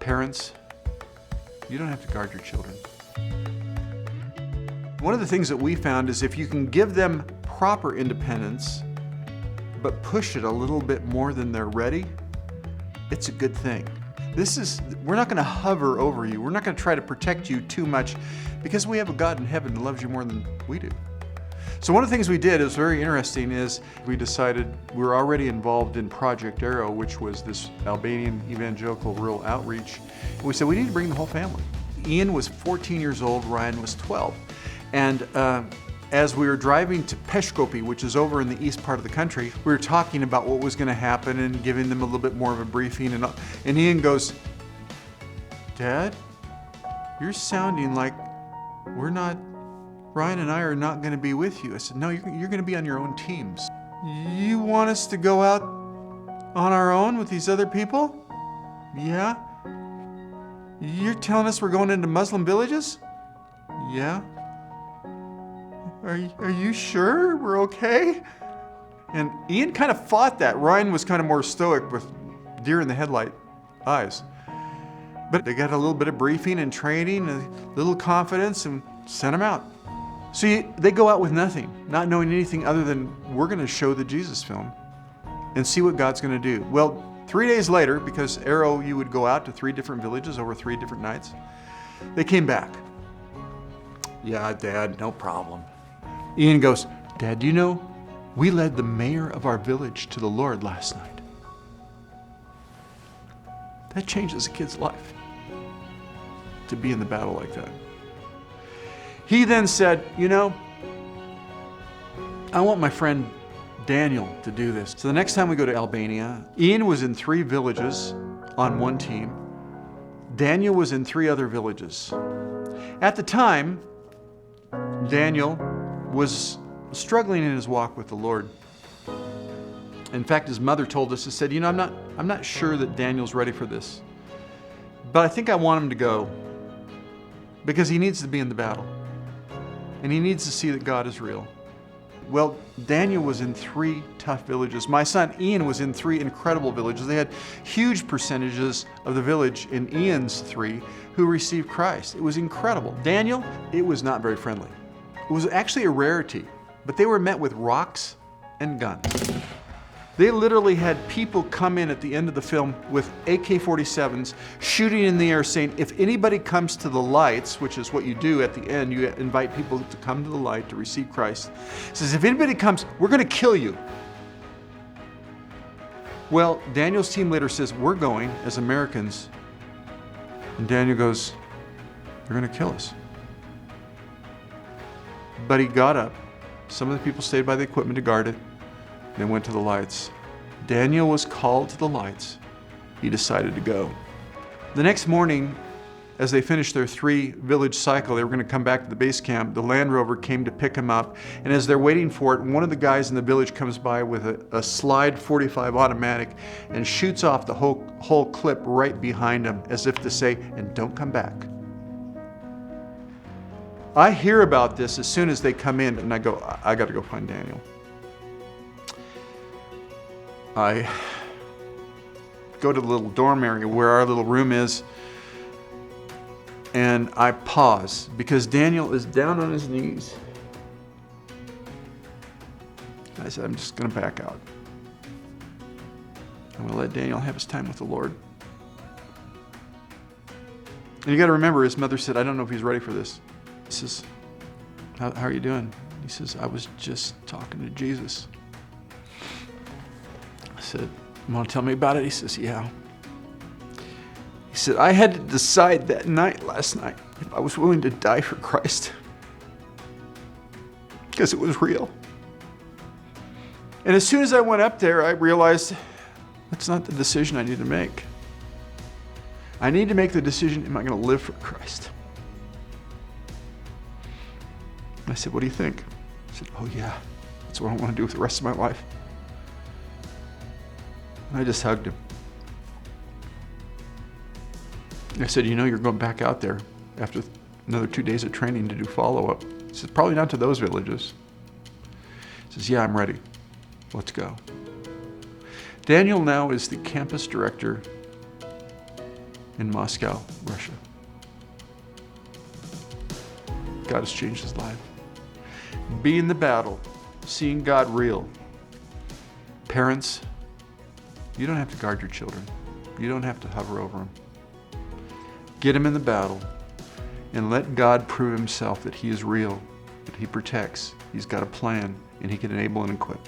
Parents, you don't have to guard your children. One of the things that we found is if you can give them proper independence, but push it a little bit more than they're ready, it's a good thing. We're not going to hover over you. We're not going to try to protect you too much because we have a God in heaven that loves you more than we do. So one of the things we did, is very interesting, is we decided we were already involved in Project Arrow, which was this Albanian evangelical rural outreach. And we said we need to bring the whole family. Ian was 14 years old, Ryan was 12. And as we were driving to Peshkopi, which is over in the east part of the country, we were talking about what was going to happen and giving them a little bit more of a briefing. And Ian goes, "Dad, you're sounding like Ryan and I are not going to be with you." I said, "No, you're going to be on your own teams." "You want us to go out on our own with these other people?" "Yeah." "You're telling us we're going into Muslim villages?" "Yeah." Are you sure we're okay?" And Ian kind of fought that. Ryan was kind of more stoic with deer in the headlight eyes. But they got a little bit of briefing and training, a little confidence, and sent them out. So they go out with nothing, not knowing anything other than we're going to show the Jesus film and see what God's going to do. Well, 3 days later, because Arrow, you would go out to 3 different villages over 3 different nights, they came back. "Yeah, Dad, no problem." Ian goes, "Dad, do you know, we led the mayor of our village to the Lord last night." That changes a kid's life, to be in the battle like that. He then said, "You know, I want my friend Daniel to do this." So the next time we go to Albania, Ian was in 3 villages on one team. Daniel was in 3 other villages. At the time, Daniel was struggling in his walk with the Lord. In fact, his mother told us, said, "You know, I'm not sure that Daniel's ready for this, but I think I want him to go because he needs to be in the battle and he needs to see that God is real." Well, Daniel was in 3 tough villages. My son Ian was in 3 incredible villages. They had huge percentages of the village in Ian's 3 who received Christ. It was incredible. Daniel, it was not very friendly. It was actually a rarity, but they were met with rocks and guns. They literally had people come in at the end of the film with AK-47s shooting in the air saying, if anybody comes to the lights, which is what you do at the end, you invite people to come to the light to receive Christ. It says, if anybody comes, we're going to kill you. Well, Daniel's team leader says, we're going as Americans. And Daniel goes, they're going to kill us. But he got up. Some of the people stayed by the equipment to guard it. They went to the lights. Daniel was called to the lights. He decided to go. The next morning, as they finished their 3-village cycle, they were going to come back to the base camp. The Land Rover came to pick him up. And as they're waiting for it, one of the guys in the village comes by with a slide .45 automatic and shoots off the whole clip right behind him, as if to say, and don't come back. I hear about this as soon as they come in, and I go, I got to go find Daniel. I go to the little dorm area where our little room is, and I pause because Daniel is down on his knees. I said, I'm just going to back out. I'm going to let Daniel have his time with the Lord. And you got to remember, his mother said, I don't know if he's ready for this. He says, how are you doing? He says, I was just talking to Jesus. I said, you want to tell me about it? He says, yeah. He said, I had to decide that night, last night, if I was willing to die for Christ. Because it was real. And as soon as I went up there, I realized that's not the decision I need to make. I need to make the decision, am I going to live for Christ? I said, what do you think? I said, oh yeah, that's what I want to do with the rest of my life. And I just hugged him. I said, you know, you're going back out there after another 2 days of training to do follow-up. He said, probably not to those villages. He says, yeah, I'm ready. Let's go. Daniel now is the campus director in Moscow, Russia. God has changed his life. Be in the battle, seeing God real. Parents, you don't have to guard your children. You don't have to hover over them. Get them in the battle and let God prove himself that he is real, that he protects, he's got a plan, and he can enable and equip.